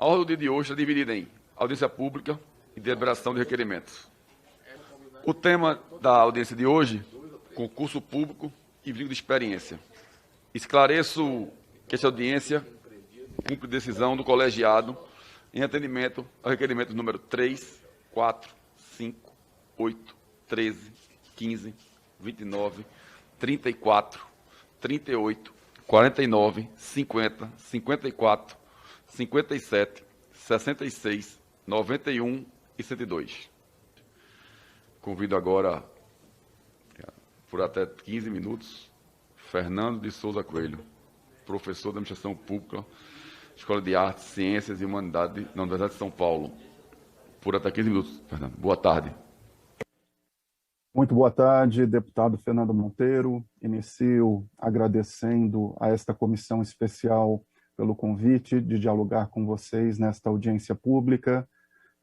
A ordem do dia de hoje é dividida em audiência pública e deliberação de requerimentos. O tema da audiência de hoje, concurso público e vínculo de experiência. Esclareço que esta audiência cumpre decisão do colegiado em atendimento ao requerimento número 3, 4, 5, 8, 13, 15, 29, 34, 38, 49, 50, 54, 57, 66, 91 e 102. Convido agora, por até 15 minutos, Fernando de Souza Coelho, professor de Administração Pública, Escola de Artes, Ciências e Humanidade na Universidade de São Paulo. Por até 15 minutos, Fernando. Boa tarde. Muito boa tarde, deputado Fernando Monteiro. Inicio agradecendo a esta comissão especial pelo convite de dialogar com vocês nesta audiência pública.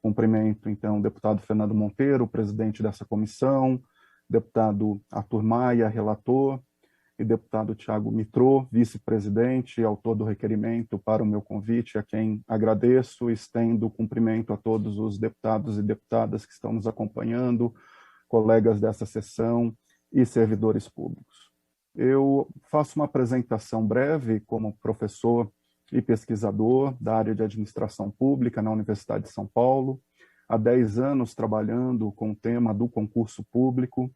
Cumprimento, então, o deputado Fernando Monteiro, presidente dessa comissão, deputado Arthur Maia, relator, e deputado Tiago Mitrô, vice-presidente e autor do requerimento para o meu convite, a quem agradeço e estendo o cumprimento a todos os deputados e deputadas que estão nos acompanhando, colegas dessa sessão e servidores públicos. Eu faço uma apresentação breve como professor e pesquisador da área de administração pública na Universidade de São Paulo, há 10 anos trabalhando com o tema do concurso público,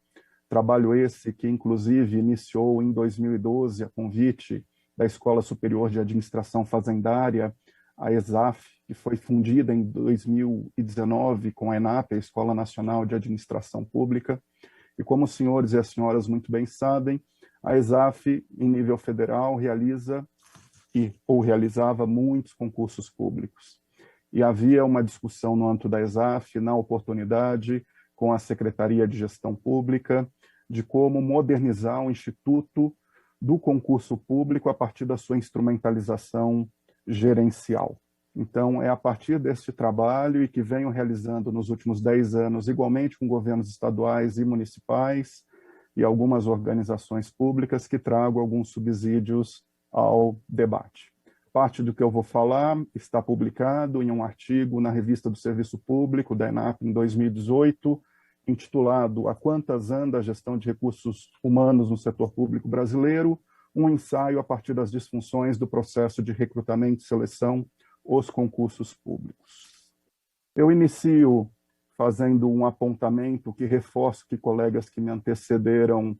trabalho esse que inclusive iniciou em 2012 a convite da Escola Superior de Administração Fazendária, a ESAF, que foi fundida em 2019 com a ENAP, a Escola Nacional de Administração Pública, e como os senhores e as senhoras muito bem sabem, a ESAF, em nível federal, realizava muitos concursos públicos. E havia uma discussão no âmbito da ESAF, na oportunidade, com a Secretaria de Gestão Pública, de como modernizar o Instituto do Concurso Público a partir da sua instrumentalização gerencial. Então, é a partir deste trabalho e que venho realizando nos últimos 10 anos, igualmente com governos estaduais e municipais e algumas organizações públicas, que trago alguns subsídios ao debate. Parte do que eu vou falar está publicado em um artigo na Revista do Serviço Público, da ENAP, em 2018, intitulado "A Quantas Anda a Gestão de Recursos Humanos no Setor Público Brasileiro?", um ensaio a partir das disfunções do processo de recrutamento e seleção, os concursos públicos. Eu inicio fazendo um apontamento que reforço que colegas que me antecederam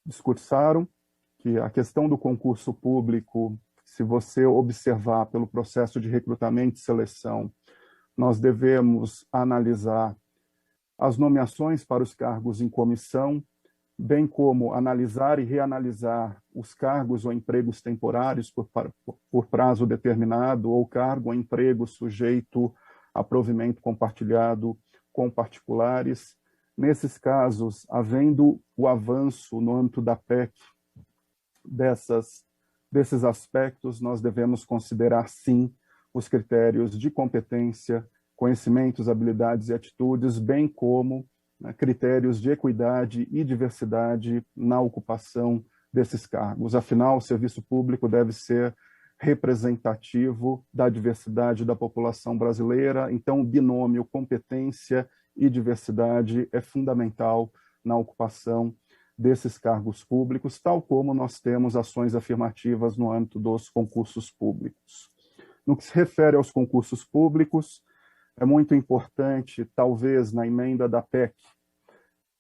discursaram, que a questão do concurso público, se você observar pelo processo de recrutamento e seleção, nós devemos analisar as nomeações para os cargos em comissão, bem como analisar e reanalisar os cargos ou empregos temporários por prazo determinado ou cargo ou emprego sujeito a provimento compartilhado com particulares. Nesses casos, havendo o avanço no âmbito da PEC desses aspectos, nós devemos considerar, sim, os critérios de competência, conhecimentos, habilidades e atitudes, bem como critérios de equidade e diversidade na ocupação desses cargos. Afinal, o serviço público deve ser representativo da diversidade da população brasileira, então o binômio competência e diversidade é fundamental na ocupação desses cargos públicos, tal como nós temos ações afirmativas no âmbito dos concursos públicos. No que se refere aos concursos públicos, é muito importante, talvez, na emenda da PEC,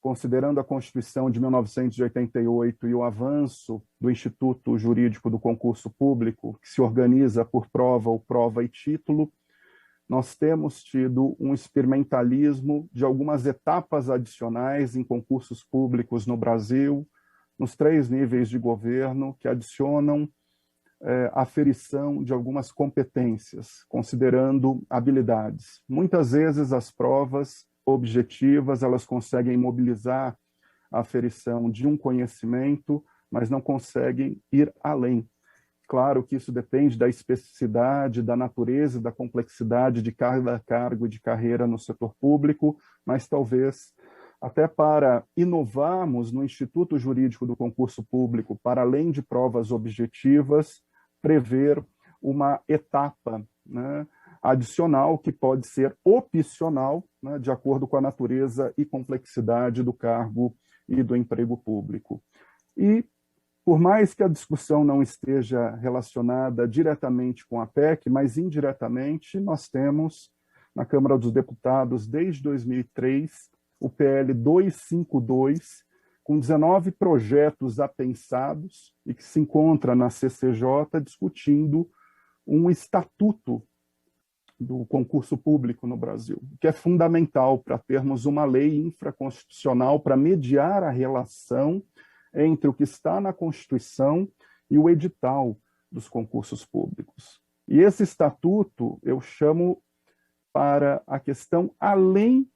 considerando a Constituição de 1988 e o avanço do Instituto Jurídico do Concurso Público, que se organiza por prova ou prova e título, nós temos tido um experimentalismo de algumas etapas adicionais em concursos públicos no Brasil, nos 3 níveis de governo, que adicionam aferição de algumas competências, considerando habilidades. Muitas vezes as provas objetivas, elas conseguem mobilizar a aferição de um conhecimento, mas não conseguem ir além. Claro que isso depende da especificidade, da natureza, da complexidade de cada cargo e de carreira no setor público, mas talvez até para inovarmos no Instituto Jurídico do Concurso Público, para além de provas objetivas, prever uma etapa, né, adicional que pode ser opcional, né, de acordo com a natureza e complexidade do cargo e do emprego público. E, por mais que a discussão não esteja relacionada diretamente com a PEC, mas indiretamente, nós temos na Câmara dos Deputados, desde 2003, o PL 252, com 19 projetos apensados e que se encontra na CCJ discutindo um estatuto do concurso público no Brasil, que é fundamental para termos uma lei infraconstitucional para mediar a relação entre o que está na Constituição e o edital dos concursos públicos. E esse estatuto eu chamo para a questão além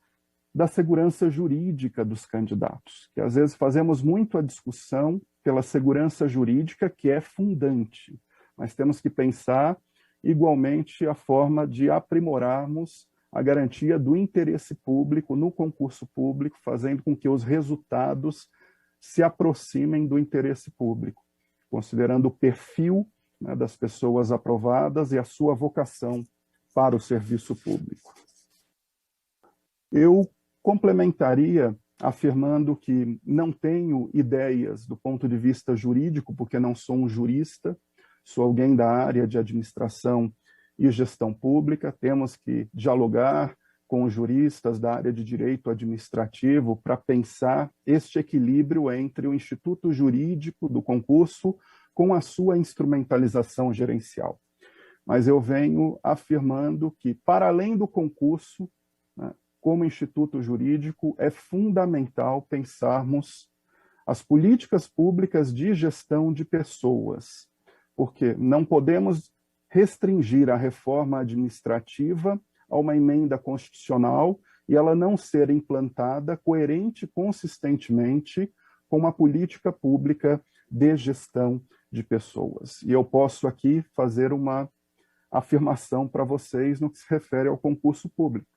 da segurança jurídica dos candidatos, que às vezes fazemos muito a discussão pela segurança jurídica, que é fundante, mas temos que pensar igualmente a forma de aprimorarmos a garantia do interesse público no concurso público, fazendo com que os resultados se aproximem do interesse público, considerando o perfil, né, das pessoas aprovadas e a sua vocação para o serviço público. Eu complementaria afirmando que não tenho ideias do ponto de vista jurídico, porque não sou um jurista, sou alguém da área de administração e gestão pública, temos que dialogar com os juristas da área de direito administrativo para pensar este equilíbrio entre o instituto jurídico do concurso com a sua instrumentalização gerencial. Mas eu venho afirmando que, para além do concurso, né, como instituto jurídico, é fundamental pensarmos as políticas públicas de gestão de pessoas, porque não podemos restringir a reforma administrativa a uma emenda constitucional e ela não ser implantada coerente e consistentemente com uma política pública de gestão de pessoas. E eu posso aqui fazer uma afirmação para vocês no que se refere ao concurso público.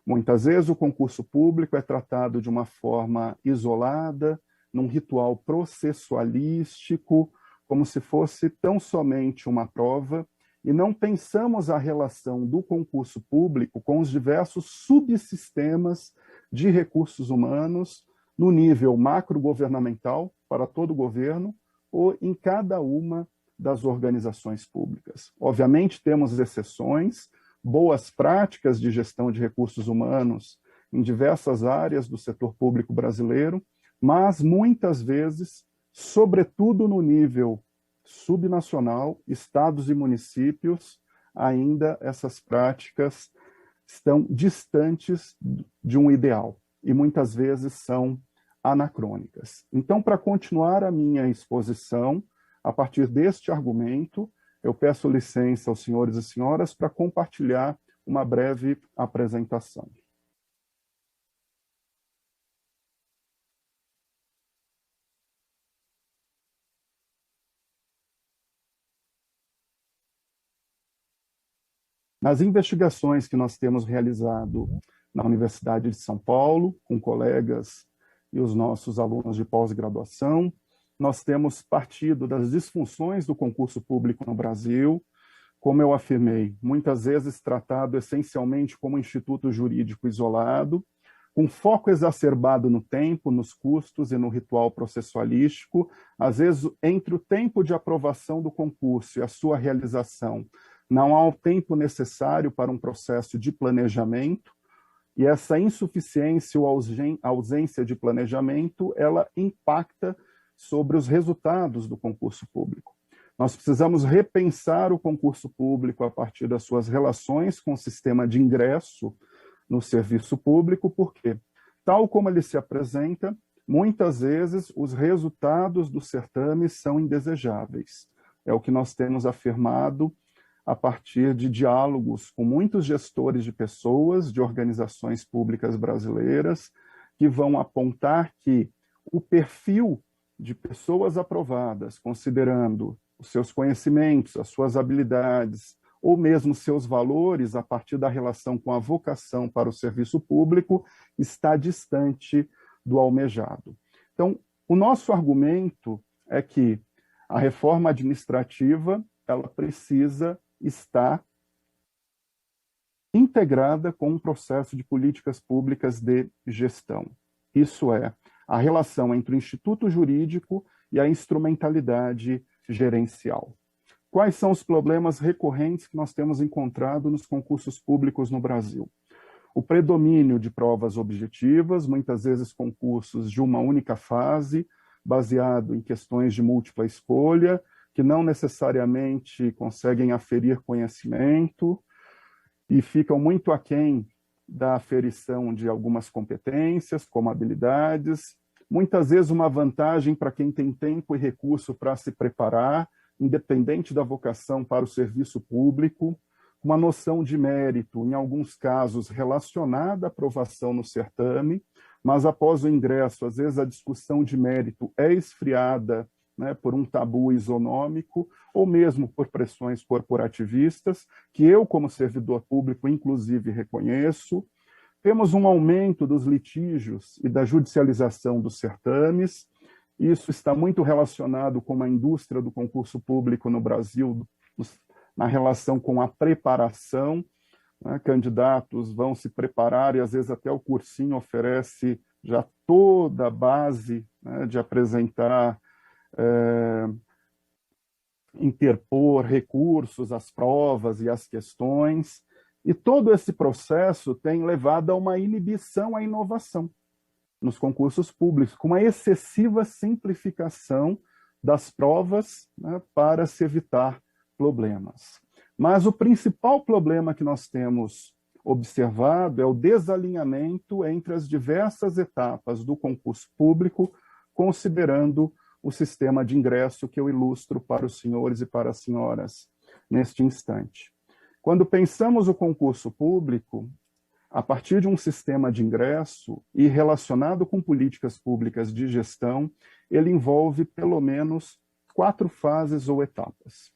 Muitas vezes o concurso público é tratado de uma forma isolada, num ritual processualístico, como se fosse tão somente uma prova, e não pensamos a relação do concurso público com os diversos subsistemas de recursos humanos no nível macrogovernamental, para todo o governo, ou em cada uma das organizações públicas. Obviamente, temos exceções, boas práticas de gestão de recursos humanos em diversas áreas do setor público brasileiro, mas muitas vezes, sobretudo no nível subnacional, estados e municípios, ainda essas práticas estão distantes de um ideal e muitas vezes são anacrônicas. Então, para continuar a minha exposição, a partir deste argumento, eu peço licença aos senhores e senhoras para compartilhar uma breve apresentação. Nas investigações que nós temos realizado na Universidade de São Paulo, com colegas e os nossos alunos de pós-graduação, nós temos partido das disfunções do concurso público no Brasil, como eu afirmei, muitas vezes tratado essencialmente como instituto jurídico isolado, com foco exacerbado no tempo, nos custos e no ritual processualístico, às vezes entre o tempo de aprovação do concurso e a sua realização, não há o tempo necessário para um processo de planejamento, e essa insuficiência ou ausência de planejamento, ela impacta sobre os resultados do concurso público. Nós precisamos repensar o concurso público a partir das suas relações com o sistema de ingresso no serviço público, porque, tal como ele se apresenta, muitas vezes os resultados do certame são indesejáveis. É o que nós temos afirmado a partir de diálogos com muitos gestores de pessoas, de organizações públicas brasileiras, que vão apontar que o perfil de pessoas aprovadas, considerando os seus conhecimentos, as suas habilidades, ou mesmo seus valores a partir da relação com a vocação para o serviço público, está distante do almejado. Então, o nosso argumento é que a reforma administrativa ela precisa estar integrada com um processo de políticas públicas de gestão. Isso é, a relação entre o instituto jurídico e a instrumentalidade gerencial. Quais são os problemas recorrentes que nós temos encontrado nos concursos públicos no Brasil? O predomínio de provas objetivas, muitas vezes concursos de uma única fase, baseado em questões de múltipla escolha, que não necessariamente conseguem aferir conhecimento e ficam muito aquém da aferição de algumas competências, como habilidades. Muitas vezes uma vantagem para quem tem tempo e recurso para se preparar, independente da vocação para o serviço público, uma noção de mérito, em alguns casos relacionada à aprovação no certame, mas após o ingresso, às vezes a discussão de mérito é esfriada, né, por um tabu isonômico, ou mesmo por pressões corporativistas, que eu, como servidor público, inclusive reconheço. Temos um aumento dos litígios e da judicialização dos certames. Isso está muito relacionado com a indústria do concurso público no Brasil, na relação com a preparação, né? Candidatos vão se preparar e às vezes até o cursinho oferece já toda a base, né, de apresentar, interpor recursos às provas e às questões, e todo esse processo tem levado a uma inibição à inovação nos concursos públicos, com uma excessiva simplificação das provas, né, para se evitar problemas. Mas o principal problema que nós temos observado é o desalinhamento entre as diversas etapas do concurso público, considerando o sistema de ingresso que eu ilustro para os senhores e para as senhoras neste instante. Quando pensamos o concurso público, a partir de um sistema de ingresso e relacionado com políticas públicas de gestão, ele envolve pelo menos 4 fases ou etapas.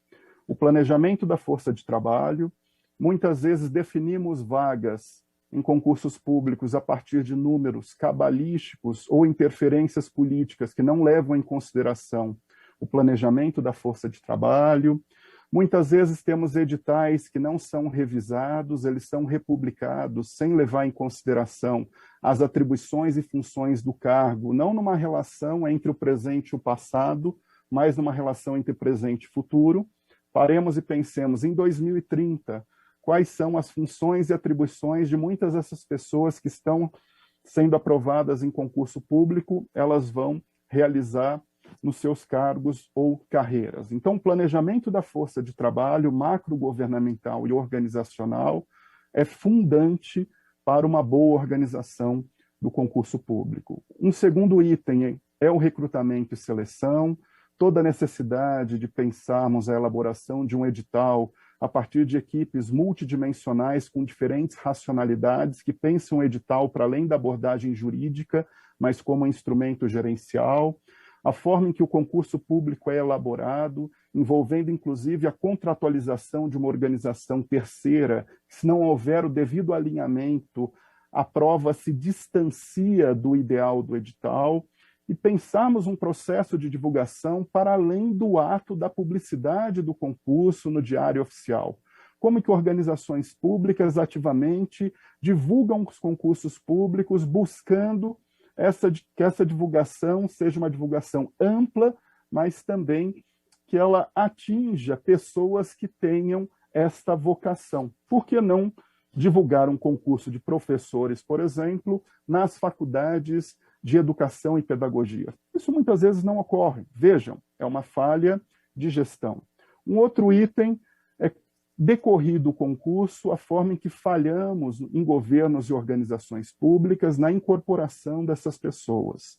O planejamento da força de trabalho, muitas vezes definimos vagas em concursos públicos a partir de números cabalísticos ou interferências políticas que não levam em consideração o planejamento da força de trabalho. Muitas vezes temos editais que não são revisados, eles são republicados sem levar em consideração as atribuições e funções do cargo, não numa relação entre o presente e o passado, mas numa relação entre presente e futuro. Paremos e pensemos em 2030, quais são as funções e atribuições de muitas dessas pessoas que estão sendo aprovadas em concurso público, elas vão realizar nos seus cargos ou carreiras. Então, o planejamento da força de trabalho macrogovernamental e organizacional é fundante para uma boa organização do concurso público. Um segundo item é o recrutamento e seleção, toda a necessidade de pensarmos a elaboração de um edital a partir de equipes multidimensionais com diferentes racionalidades que pensam o edital para além da abordagem jurídica, mas como instrumento gerencial. A forma em que o concurso público é elaborado, envolvendo inclusive a contratualização de uma organização terceira, se não houver o devido alinhamento, a prova se distancia do ideal do edital, e pensarmos um processo de divulgação para além do ato da publicidade do concurso no Diário Oficial. Como que organizações públicas ativamente divulgam os concursos públicos, buscando que essa divulgação seja uma divulgação ampla, mas também que ela atinja pessoas que tenham esta vocação. Por que não divulgar um concurso de professores, por exemplo, nas faculdades de educação e pedagogia? Isso muitas vezes não ocorre. Vejam, é uma falha de gestão. Um outro item é, decorrido o concurso, a forma em que falhamos em governos e organizações públicas na incorporação dessas pessoas.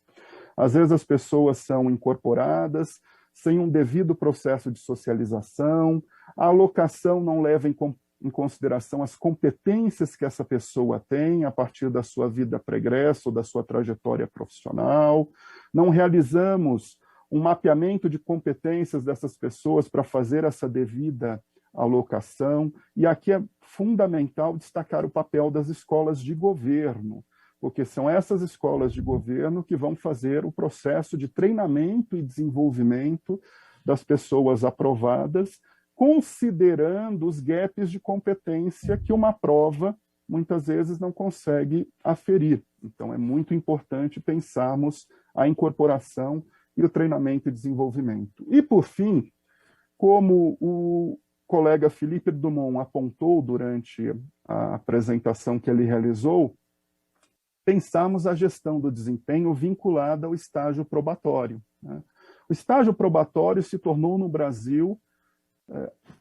Às vezes as pessoas são incorporadas sem um devido processo de socialização, a alocação não leva em consideração as competências que essa pessoa tem a partir da sua vida pregressa ou da sua trajetória profissional. Não realizamos um mapeamento de competências dessas pessoas para fazer essa devida alocação. E aqui é fundamental destacar o papel das escolas de governo, porque são essas escolas de governo que vão fazer o processo de treinamento e desenvolvimento das pessoas aprovadas, considerando os gaps de competência que uma prova muitas vezes não consegue aferir. Então, é muito importante pensarmos a incorporação e o treinamento e desenvolvimento. E, por fim, como o colega Felipe Dumont apontou durante a apresentação que ele realizou, pensarmos a gestão do desempenho vinculada ao estágio probatório, né? O estágio probatório se tornou no Brasil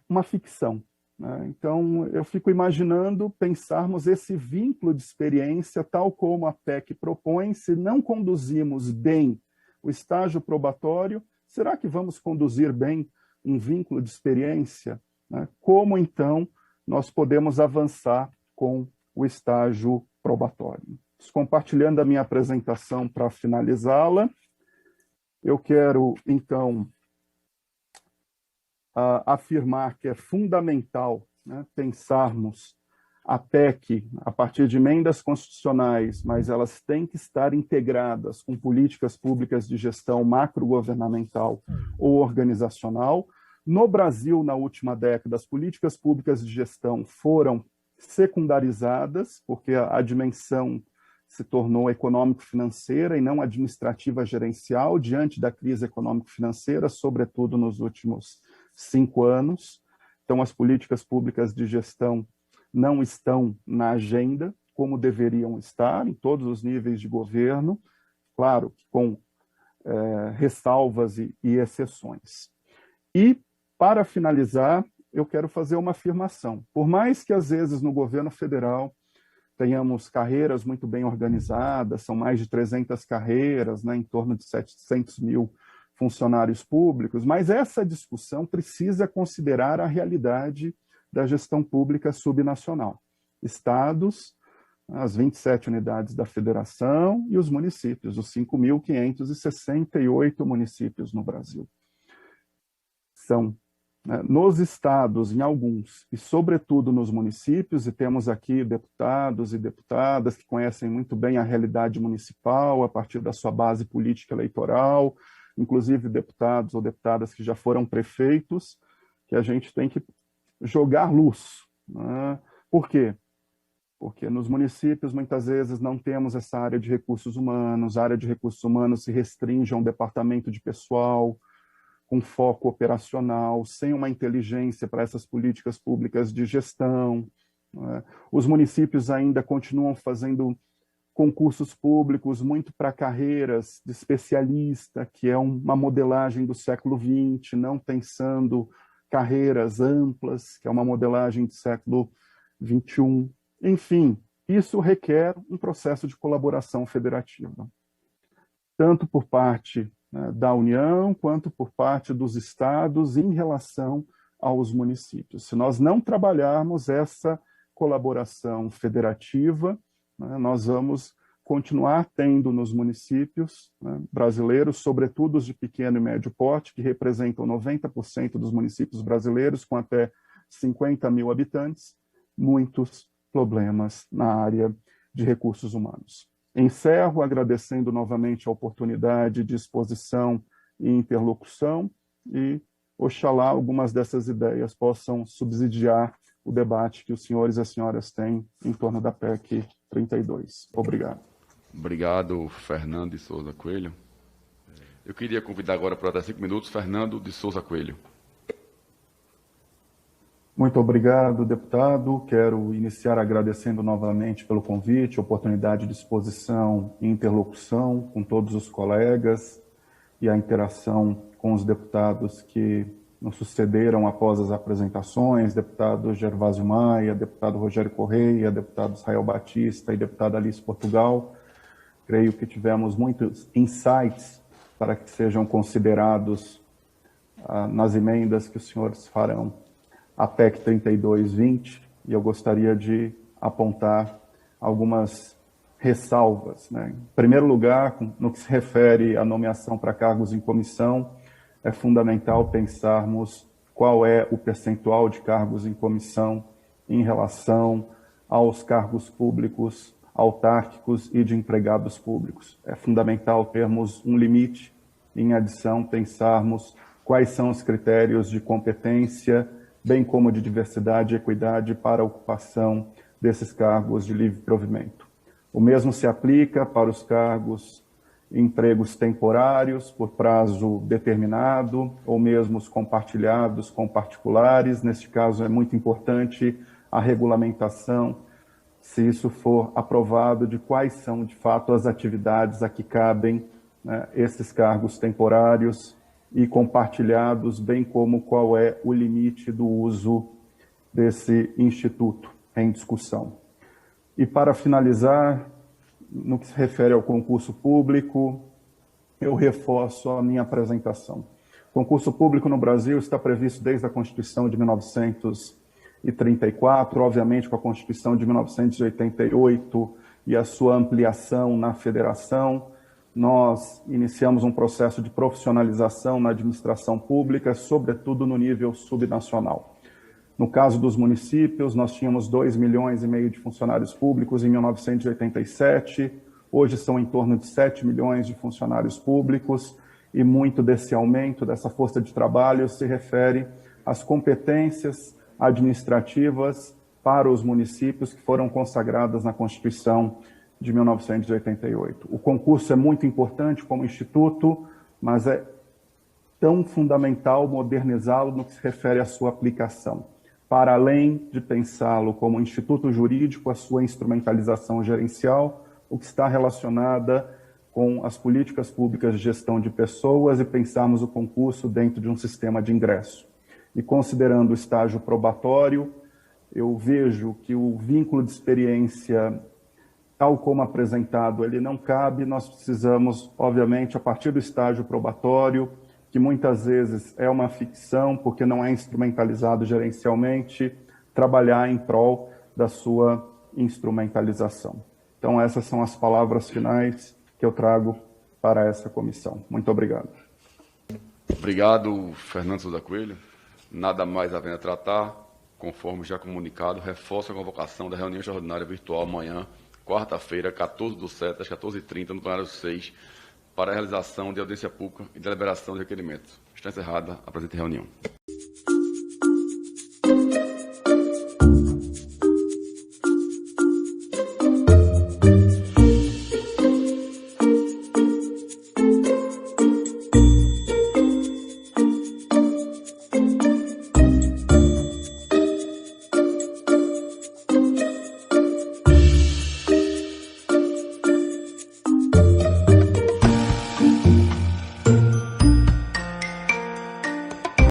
uma ficção, né? Então, eu fico imaginando pensarmos esse vínculo de experiência, tal como a PEC propõe. Se não conduzimos bem o estágio probatório, será que vamos conduzir bem um vínculo de experiência? Né? Como, então, nós podemos avançar com o estágio probatório? Compartilhando a minha apresentação para finalizá-la, eu quero, então, afirmar que é fundamental, né, pensarmos a PEC a partir de emendas constitucionais, mas elas têm que estar integradas com políticas públicas de gestão macrogovernamental ou organizacional. No Brasil, na última década, as políticas públicas de gestão foram secundarizadas, porque a dimensão se tornou econômico-financeira e não administrativa gerencial diante da crise econômico-financeira, sobretudo nos últimos 5 anos. Então, as políticas públicas de gestão não estão na agenda como deveriam estar em todos os níveis de governo, claro, com ressalvas e exceções. E, para finalizar, eu quero fazer uma afirmação. Por mais que, às vezes, no governo federal, tenhamos carreiras muito bem organizadas, são mais de 300 carreiras, né, em torno de 700 mil funcionários públicos, mas essa discussão precisa considerar a realidade da gestão pública subnacional. Estados, as 27 unidades da federação e os municípios, os 5.568 municípios no Brasil. São nos estados, em alguns, e sobretudo nos municípios, e temos aqui deputados e deputadas que conhecem muito bem a realidade municipal a partir da sua base política eleitoral, inclusive deputados ou deputadas que já foram prefeitos, que a gente tem que jogar luz, né? Por quê? Porque nos municípios, muitas vezes, não temos essa área de recursos humanos, a área de recursos humanos se restringe a um departamento de pessoal, com foco operacional, sem uma inteligência para essas políticas públicas de gestão, né? Os municípios ainda continuam fazendo concursos públicos muito para carreiras de especialista, que é uma modelagem do século XX, não pensando carreiras amplas, que é uma modelagem do século XXI. Enfim, isso requer um processo de colaboração federativa, tanto por parte da União, quanto por parte dos estados em relação aos municípios. Se nós não trabalharmos essa colaboração federativa, nós vamos continuar tendo nos municípios brasileiros, sobretudo os de pequeno e médio porte, que representam 90% dos municípios brasileiros, com até 50 mil habitantes, muitos problemas na área de recursos humanos. Encerro agradecendo novamente a oportunidade de exposição e interlocução e, oxalá, algumas dessas ideias possam subsidiar o debate que os senhores e as senhoras têm em torno da PEC 32. Obrigado. Obrigado, Fernando de Souza Coelho. Eu queria convidar agora para dar 5 minutos, Fernando de Souza Coelho. Muito obrigado, deputado. Quero iniciar agradecendo novamente pelo convite, oportunidade de exposição e interlocução com todos os colegas e a interação com os deputados que nos sucederam após as apresentações, deputado Gervásio Maia, deputado Rogério Correia, deputado Israel Batista e deputada Alice Portugal. Creio que tivemos muitos insights para que sejam considerados nas emendas que os senhores farão à PEC 3220, e eu gostaria de apontar algumas ressalvas, né? Em primeiro lugar, no que se refere à nomeação para cargos em comissão, é fundamental pensarmos qual é o percentual de cargos em comissão em relação aos cargos públicos autárquicos e de empregados públicos. É fundamental termos um limite, em adição, pensarmos quais são os critérios de competência bem como de diversidade e equidade para a ocupação desses cargos de livre provimento. O mesmo se aplica para os cargos e empregos temporários, por prazo determinado, ou mesmo os compartilhados com particulares. Neste caso, é muito importante a regulamentação, se isso for aprovado, de quais são, de fato, as atividades a que cabem, né, esses cargos temporários e compartilhados, bem como qual é o limite do uso desse instituto em discussão. E para finalizar, no que se refere ao concurso público, eu reforço a minha apresentação. O concurso público no Brasil está previsto desde a Constituição de 1934, obviamente com a Constituição de 1988 e a sua ampliação na federação. Nós iniciamos um processo de profissionalização na administração pública, sobretudo no nível subnacional. No caso dos municípios, nós tínhamos 2,5 milhões de funcionários públicos em 1987, hoje são em torno de 7 milhões de funcionários públicos, e muito desse aumento, dessa força de trabalho, se refere às competências administrativas para os municípios que foram consagradas na Constituição de 1988. O concurso é muito importante como instituto, mas é tão fundamental modernizá-lo no que se refere à sua aplicação. Para além de pensá-lo como instituto jurídico, a sua instrumentalização gerencial, o que está relacionada com as políticas públicas de gestão de pessoas e pensarmos o concurso dentro de um sistema de ingresso. E considerando o estágio probatório, eu vejo que o vínculo de experiência, tal como apresentado, ele não cabe. Nós precisamos, obviamente, a partir do estágio probatório, que muitas vezes é uma ficção, porque não é instrumentalizado gerencialmente, trabalhar em prol da sua instrumentalização. Então, essas são as palavras finais que eu trago para essa comissão. Muito obrigado. Obrigado, Fernando Souza Coelho. Nada mais havendo a tratar, conforme já comunicado, reforço a convocação da reunião extraordinária virtual amanhã, quarta-feira, 14/7, às 14h30, no plenário 6, para a realização de audiência pública e deliberação de requerimentos. Está encerrada a presente reunião.